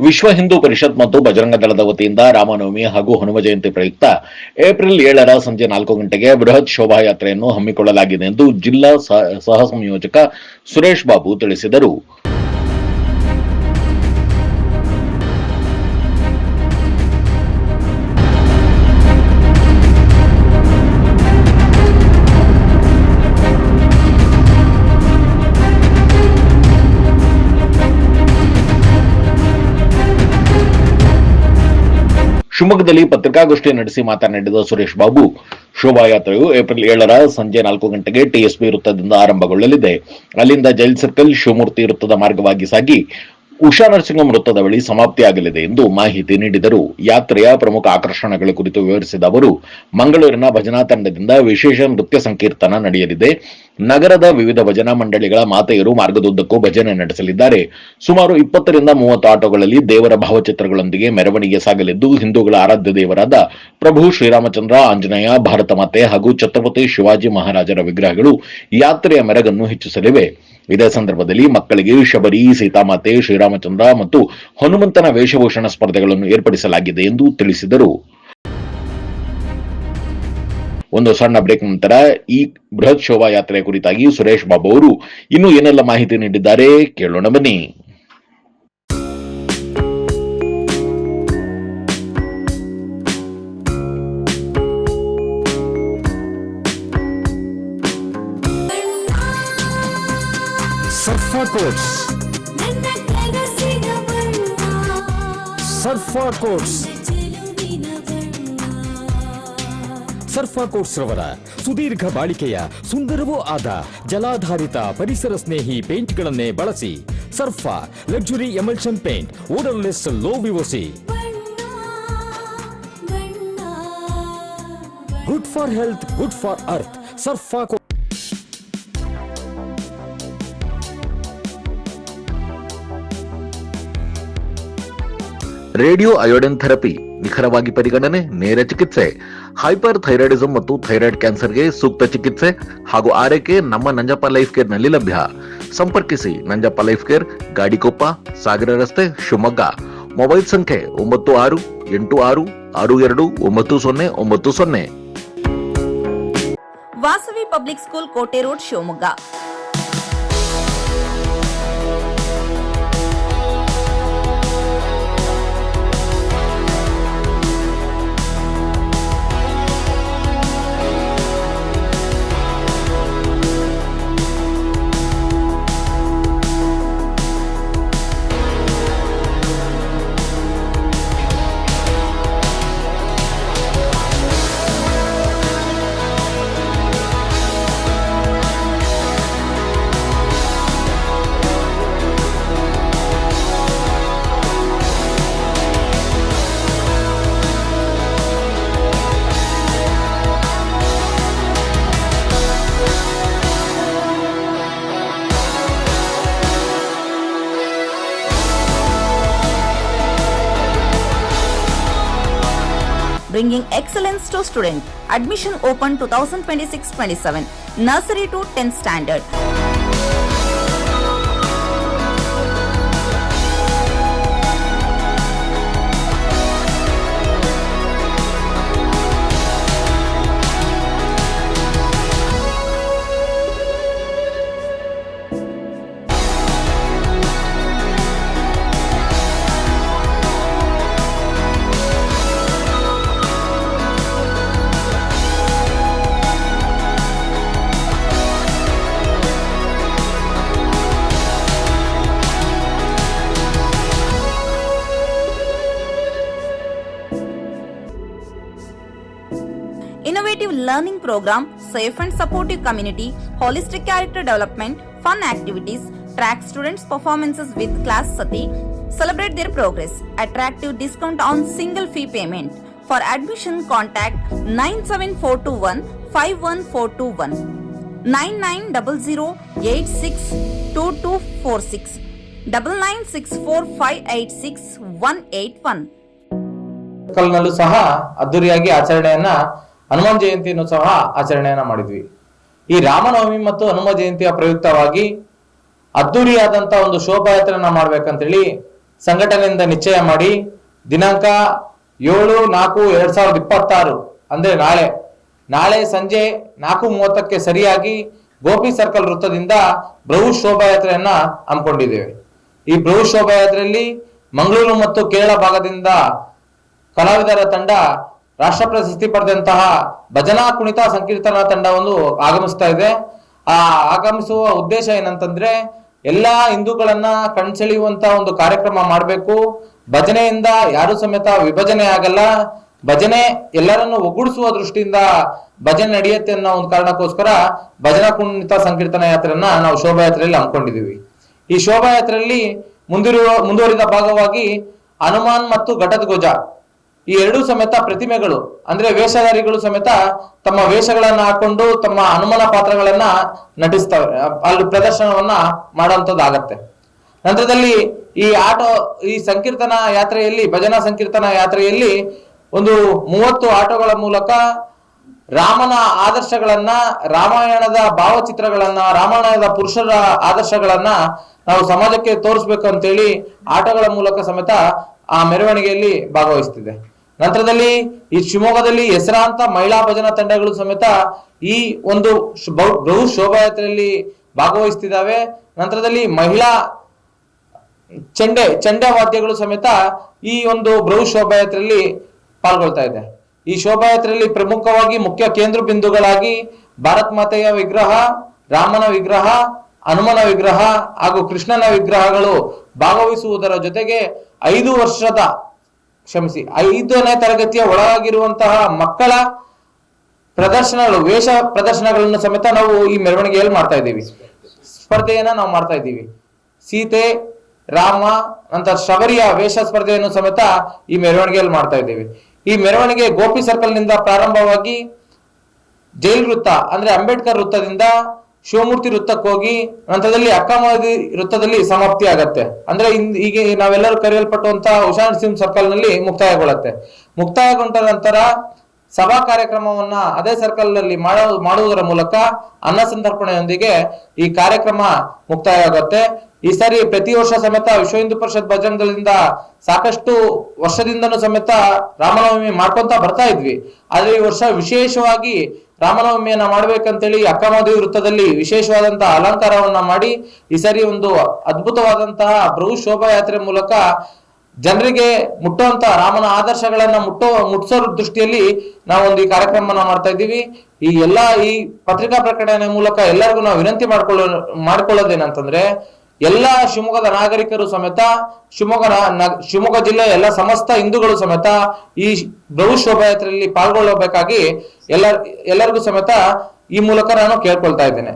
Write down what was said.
ವಿಶ್ವ ಹಿಂದೂ ಪರಿಷತ್ ಮತ್ತು ಬಜರಂಗ ದಳದ ವತಿಯಿಂದ ರಾಮನವಮಿ ಹಾಗೂ ಹನುಮ ಜಯಂತಿ ಪ್ರಯುಕ್ತ ಏಪ್ರಿಲ್ 7ರ ಸಂಜೆ 4 ಗಂಟೆಗೆ ಬೃಹತ್ ಶೋಭಾಯಾತ್ರೆಯನ್ನು ಹಮ್ಮಿಕೊಳ್ಳಲಾಗಿದೆ ಎಂದು ಜಿಲ್ಲಾ ಸಹ ಸಂಯೋಜಕ ಸುರೇಶ್ ಬಾಬು ತಿಳಿಸಿದರು. ಶಿವಮೊಗ್ಗದಲ್ಲಿ ಪತ್ರಿಕಾಗೋಷ್ಠಿ ನಡೆಸಿ ಮಾತನಾಡಿದ ಸುರೇಶ್ ಬಾಬು, ಶೋಭಾಯಾತ್ರೆಯು ಏಪ್ರಿಲ್ 7ರ ಸಂಜೆ 4 ಗಂಟೆಗೆ ಟಿಎಸ್ಪಿ ವೃತ್ತದಿಂದ ಆರಂಭಗೊಳ್ಳಲಿದೆ. ಅಲ್ಲಿಂದ ಜೈಲ್ ಸರ್ಕಲ್, ಶಿವಮೂರ್ತಿ ವೃತ್ತದ ಮಾರ್ಗವಾಗಿ ಸಾಗಿ ಉಷಾ ನರಸಿಂಹಂ ವೃತ್ತದ ಬಳಿ ಸಮಾಪ್ತಿಯಾಗಲಿದೆ ಎಂದು ಮಾಹಿತಿ ನೀಡಿದರು. ಯಾತ್ರೆಯ ಪ್ರಮುಖ ಆಕರ್ಷಣೆಗಳ ಕುರಿತು ವಿವರಿಸಿದ ಅವರು, ಮಂಗಳೂರಿನ ಭಜನಾ ತಂಡದಿಂದ ವಿಶೇಷ ನೃತ್ಯ ಸಂಕೀರ್ತನ ನಡೆಯಲಿದೆ. ನಗರದ ವಿವಿಧ ಭಜನಾ ಮಂಡಳಿಗಳ ಮಾತೆಯರು ಮಾರ್ಗದುದ್ದಕ್ಕೂ ಭಜನೆ ನಡೆಸಲಿದ್ದಾರೆ. ಸುಮಾರು 20ರಿಂದ 30 ಆಟೋಗಳಲ್ಲಿ ದೇವರ ಭಾವಚಿತ್ರಗಳೊಂದಿಗೆ ಮೆರವಣಿಗೆ ಸಾಗಲಿದ್ದು, ಹಿಂದೂಗಳ ಆರಾಧ್ಯ ದೇವರಾದ ಪ್ರಭು ಶ್ರೀರಾಮಚಂದ್ರ, ಆಂಜನೇಯ, ಭಾರತ ಮಾತೆ ಹಾಗೂ ಛತ್ರಪತಿ ಶಿವಾಜಿ ಮಹಾರಾಜರ ವಿಗ್ರಹಗಳು ಯಾತ್ರೆಯ ಮೆರಗನ್ನು ಹೆಚ್ಚಿಸಲಿವೆ. ಇದೇ ಸಂದರ್ಭದಲ್ಲಿ ಮಕ್ಕಳಿಗೆ ಶಬರಿ, ಸೀತಾಮಾತೆ, ಶ್ರೀರಾಮಚಂದ್ರ ಮತ್ತು ಹನುಮಂತನ ವೇಷಭೂಷಣ ಸ್ಪರ್ಧೆಗಳನ್ನು ಏರ್ಪಡಿಸಲಾಗಿದೆ ಎಂದು ತಿಳಿಸಿದರು. ಒಂದು ಸಣ್ಣ ಬ್ರೇಕ್ ನಂತರ ಈ ಬೃಹತ್ ಶೋಭಾಯಾತ್ರೆಯ ಕುರಿತಾಗಿ ಸುರೇಶ್ ಬಾಬು ಅವರು ಇನ್ನೂ ಏನೆಲ್ಲ ಮಾಹಿತಿ ನೀಡಿದ್ದಾರೆ ಕೇಳೋಣ ಬನ್ನಿ. ಸರ್ಫಾ ಕೋಟ್ಸ್, ಸರ್ಫಾ ಕೋಟ್ಸ್, ಸರ್ಫಾ ಕೋಟ್ಸ್ ರವರ ಸುದೀರ್ಘ ಬಾಳಿಕೆಯ ಸುಂದರವೂ ಆದ ಜಲಾಧಾರಿತ ಪರಿಸರ ಸ್ನೇಹಿ ಪೇಂಟ್ಗಳನ್ನೇ ಬಳಸಿ. Sarfa luxury emulsion paint, odourless, low VOC, good for health, good for earth. Sarfa radio iodine therapy, ನಿಖರವಾಗಿ ಪರಿಗಣನೆ, ನೇರ ಚಿಕಿತ್ಸೆ, ಹೈಪರ್ ಥೈರಾಯ್ಡಿಸಂ ಮತ್ತು ಥೈರಾಯ್ಡ್ ಕ್ಯಾನ್ಸರ್ಗೆ ಸೂಕ್ತ ಚಿಕಿತ್ಸೆ ಹಾಗೂ ಆರೈಕೆ ನಮ್ಮ ನಂಜಪ್ಪ ಲೈಫ್ ಕೇರ್ ನಲ್ಲಿ ಲಭ್ಯ. ಸಂಪರ್ಕಿಸಿ ನಂಜಪ್ಪ ಲೈಫ್ ಕೇರ್, ಗಾಡಿಕೊಪ್ಪ, ಸಾಗರ ರಸ್ತೆ, ಶಿವಮೊಗ್ಗ. ಮೊಬೈಲ್ ಸಂಖ್ಯೆ 9686629090. ವಾಸವಿ ಪಬ್ಲಿಕ್ ಸ್ಕೂಲ್, ಕೋಟೆ road, Shivamogga. Bringing excellence to student. Admission open 2026-27. Nursery to 10th standard. Innovative learning program, safe and supportive community, holistic character development, fun activities, track students' performances with class sati, celebrate their progress, attractive discount on single fee payment. For admission, contact 97421 9900862246 9964586181. ಕಲ್ನಲ್ಲೂ ಸಹ ಅದ್ದೂರಿಯಾಗಿ ಆಚರಣೆಯನ್ನ ಹನುಮಾನ್ ಜಯಂತಿಯನ್ನು ಸಹ ಆಚರಣೆಯನ್ನ ಮಾಡಿದ್ವಿ. ಈ ರಾಮನವಮಿ ಮತ್ತು ಹನುಮ ಜಯಂತಿಯ ಪ್ರಯುಕ್ತವಾಗಿ ಅದ್ದೂರಿಯಾದಂತಹ ಒಂದು ಶೋಭಾಯಾತ್ರೆಯನ್ನ ಮಾಡ್ಬೇಕಂತೇಳಿ ಸಂಘಟನೆಯಿಂದ ನಿಶ್ಚಯ ಮಾಡಿ ದಿನಾಂಕ 7/4/2026 ಅಂದ್ರೆ ನಾಳೆ ಸಂಜೆ 4:30ಕ್ಕೆ ಸರಿಯಾಗಿ ಗೋಪಿ ಸರ್ಕಲ್ ವೃತ್ತದಿಂದ ಬೃಹತ್ ಶೋಭಾಯಾತ್ರೆಯನ್ನ ಹಮ್ಮಿಕೊಂಡಿದ್ದೇವೆ. ಈ ಬೃಹತ್ ಶೋಭಾಯಾತ್ರೆಯಲ್ಲಿ ಮಂಗಳೂರು ಮತ್ತು ಕೇರಳ ಭಾಗದಿಂದ ಕಲಾವಿದರ ತಂಡ, ರಾಷ್ಟ್ರ ಪ್ರಶಸ್ತಿ ಪಡೆದಂತಹ ಭಜನಾ ಕುಣಿತ ಸಂಕೀರ್ತನಾ ತಂಡವನ್ನು ಆಗಮಿಸ್ತಾ ಇದೆ. ಆಗಮಿಸುವ ಉದ್ದೇಶ ಏನಂತಂದ್ರೆ ಎಲ್ಲಾ ಹಿಂದೂಗಳನ್ನ ಕಣ್ಸೆಳೆಯುವಂತ ಒಂದು ಕಾರ್ಯಕ್ರಮ ಮಾಡಬೇಕು. ಭಜನೆಯಿಂದ ಯಾರು ಸಮೇತ ವಿಭಜನೆ ಆಗಲ್ಲ, ಭಜನೆ ಎಲ್ಲರನ್ನು ಒಗ್ಗೂಡಿಸುವ ದೃಷ್ಟಿಯಿಂದ ಭಜನೆ ನಡೆಯುತ್ತೆ ಅನ್ನೋ ಒಂದು ಕಾರಣಕ್ಕೋಸ್ಕರ ಭಜನಾ ಕುಣಿತ ಸಂಕೀರ್ತನಾ ಯಾತ್ರೆಯನ್ನ ನಾವು ಶೋಭಾಯಾತ್ರೆಯಲ್ಲಿ ಹಮ್ಮಿಕೊಂಡಿದ್ದೀವಿ. ಈ ಶೋಭಾಯಾತ್ರೆಯಲ್ಲಿ ಮುಂದುವರಿದ ಭಾಗವಾಗಿ ಹನುಮಾನ್ ಮತ್ತು ಘಟಧ್ವಜ ಈ ಎರಡೂ ಸಮೇತ ಪ್ರತಿಮೆಗಳು ಅಂದ್ರೆ ವೇಷಧಾರಿಗಳು ಸಮೇತ ತಮ್ಮ ವೇಷಗಳನ್ನ ಹಾಕೊಂಡು ತಮ್ಮ ಹನುಮನ ಪಾತ್ರಗಳನ್ನ ನಟಿಸ್ತವೆ, ಅಲ್ಲಿ ಪ್ರದರ್ಶನವನ್ನ ಮಾಡುವಂತದ್ದಾಗತ್ತೆ. ನಂತರದಲ್ಲಿ ಈ ಸಂಕೀರ್ತನಾ ಯಾತ್ರೆಯಲ್ಲಿ, ಭಜನಾ ಸಂಕೀರ್ತನಾ ಯಾತ್ರೆಯಲ್ಲಿ ಒಂದು 30 ಆಟೋಗಳ ಮೂಲಕ ರಾಮನ ಆದರ್ಶಗಳನ್ನ, ರಾಮಾಯಣದ ಭಾವಚಿತ್ರಗಳನ್ನ, ರಾಮಾಯಣದ ಪುರುಷರ ಆದರ್ಶಗಳನ್ನ ನಾವು ಸಮಾಜಕ್ಕೆ ತೋರಿಸ್ಬೇಕು ಅಂತೇಳಿ ಆಟೋಗಳ ಮೂಲಕ ಸಮೇತ ಆ ಮೆರವಣಿಗೆಯಲ್ಲಿ ಭಾಗವಹಿಸ್ತಿದೆ. ನಂತರದಲ್ಲಿ ಈ ಶಿವಮೊಗ್ಗದಲ್ಲಿ ಹೆಸರಾಂತ ಮಹಿಳಾ ಭಜನಾ ತಂಡಗಳು ಸಮೇತ ಈ ಒಂದು ಬೃಹತ್ ಶೋಭಾಯಾತ್ರೆಯಲ್ಲಿ ಭಾಗವಹಿಸ್ತಿದ್ದಾವೆ. ನಂತರದಲ್ಲಿ ಮಹಿಳಾ ಚೆಂಡೆ ವಾದ್ಯಗಳು ಸಮೇತ ಈ ಒಂದು ಬೃಹತ್ ಶೋಭಾಯಾತ್ರೆಯಲ್ಲಿ ಪಾಲ್ಗೊಳ್ತಾ ಇದೆ. ಈ ಶೋಭಾಯಾತ್ರೆಯಲ್ಲಿ ಪ್ರಮುಖವಾಗಿ ಮುಖ್ಯ ಕೇಂದ್ರ ಬಿಂದುಗಳಾಗಿ ಭಾರತ್ ಮಾತೆಯ ವಿಗ್ರಹ, ರಾಮನ ವಿಗ್ರಹ, ಹನುಮನ ವಿಗ್ರಹ ಹಾಗೂ ಕೃಷ್ಣನ ವಿಗ್ರಹಗಳು ಭಾಗವಹಿಸುವುದರ ಜೊತೆಗೆ 5ನೇ ತರಗತಿಯ ಒಳಗಿರುವಂತಹ ಮಕ್ಕಳ ಪ್ರದರ್ಶನಗಳು, ವೇಷ ಪ್ರದರ್ಶನಗಳನ್ನು ಸಮೇತ ನಾವು ಈ ಮೆರವಣಿಗೆಯಲ್ಲಿ ಮಾಡ್ತಾ ಇದ್ದೀವಿ. ಸ್ಪರ್ಧೆಯನ್ನ ನಾವು ಮಾಡ್ತಾ ಇದ್ದೀವಿ. ಸೀತೆ, ರಾಮ, ನಂತರ ಶಬರಿಯ ವೇಷ ಸ್ಪರ್ಧೆಯನ್ನು ಸಮೇತ ಈ ಮೆರವಣಿಗೆಯಲ್ಲಿ ಮಾಡ್ತಾ ಇದ್ದೀವಿ. ಈ ಮೆರವಣಿಗೆ ಗೋಪಿ ಸರ್ಕಲ್ ನಿಂದ ಪ್ರಾರಂಭವಾಗಿ ಜೈಲ್ ವೃತ್ತ ಅಂದ್ರೆ ಅಂಬೇಡ್ಕರ್ ವೃತ್ತದಿಂದ ಶಿವಮೂರ್ತಿ ವೃತ್ತಕ್ಕೆ ಹೋಗಿ ನಂತರದಲ್ಲಿ ಅಕ್ಕಮಹದಿ ವೃತ್ತದಲ್ಲಿ ಸಮಾಪ್ತಿ ಆಗತ್ತೆ. ಅಂದ್ರೆ ಈಗ ನಾವೆಲ್ಲರೂ ಕರೆಯಲ್ಪಟ್ಟುವಂತಹ ಉಷಾ ನರಸಿಂಹ ಸರ್ಕಲ್ ನಲ್ಲಿ ಮುಕ್ತಾಯಗೊಂಡ ನಂತರ ಸಭಾ ಕಾರ್ಯಕ್ರಮವನ್ನ ಅದೇ ಸರ್ಕಲ್ ನಲ್ಲಿ ಮಾಡುವುದರ ಮೂಲಕ ಅನ್ನ ಸಂತರ್ಪಣೆಯೊಂದಿಗೆ ಈ ಕಾರ್ಯಕ್ರಮ ಮುಕ್ತಾಯ ಆಗುತ್ತೆ. ಈ ಸಾರಿ ಪ್ರತಿ ವರ್ಷ ಸಮೇತ ವಿಶ್ವ ಹಿಂದೂ ಪರಿಷತ್ ಬಜರಂಗ ದಳದಿಂದ ಸಾಕಷ್ಟು ವರ್ಷದಿಂದನೂ ಸಮೇತ ರಾಮನವಮಿ ಮಾಡ್ಕೊಂತ ಬರ್ತಾ ಇದ್ವಿ. ಆದ್ರೆ ಈ ವರ್ಷ ವಿಶೇಷವಾಗಿ ರಾಮನವಮಿಯನ್ನ ಮಾಡ್ಬೇಕಂತೇಳಿ ಅಕ್ಕಮಹದೇವಿ ವೃತ್ತದಲ್ಲಿ ವಿಶೇಷವಾದಂತಹ ಅಲಂಕಾರವನ್ನ ಮಾಡಿ ಈ ಸಾರಿ ಒಂದು ಅದ್ಭುತವಾದಂತಹ ಬೃಹತ್ ಶೋಭಾಯಾತ್ರೆ ಮೂಲಕ ಜನರಿಗೆ ಮುಟ್ಟುವಂತ ರಾಮನ ಆದರ್ಶಗಳನ್ನ ಮುಟ್ಟಿಸೋ ದೃಷ್ಟಿಯಲ್ಲಿ ನಾವೊಂದು ಈ ಕಾರ್ಯಕ್ರಮನ ಮಾಡ್ತಾ ಇದ್ದೀವಿ. ಈ ಪತ್ರಿಕಾ ಪ್ರಕಟಣೆ ಮೂಲಕ ಎಲ್ಲರಿಗೂ ನಾವು ವಿನಂತಿ ಮಾಡ್ಕೊಳ್ಳೋದೇನಂತಂದ್ರೆ ಎಲ್ಲಾ ಶಿವಮೊಗ್ಗದ ನಾಗರಿಕರು ಸಮೇತ, ಶಿವಮೊಗ್ಗ ಜಿಲ್ಲೆಯ ಎಲ್ಲ ಸಮಸ್ತ ಹಿಂದೂಗಳು ಸಮೇತ ಈ ಬೃಹತ್ ಶೋಭಾಯಾತ್ರೆಯಲ್ಲಿ ಪಾಲ್ಗೊಳ್ಳಬೇಕಾಗಿ ಎಲ್ಲರಿಗೂ ಸಮೇತ ಈ ಮೂಲಕ ನಾನು ಕೇಳ್ಕೊಳ್ತಾ ಇದ್ದೇನೆ.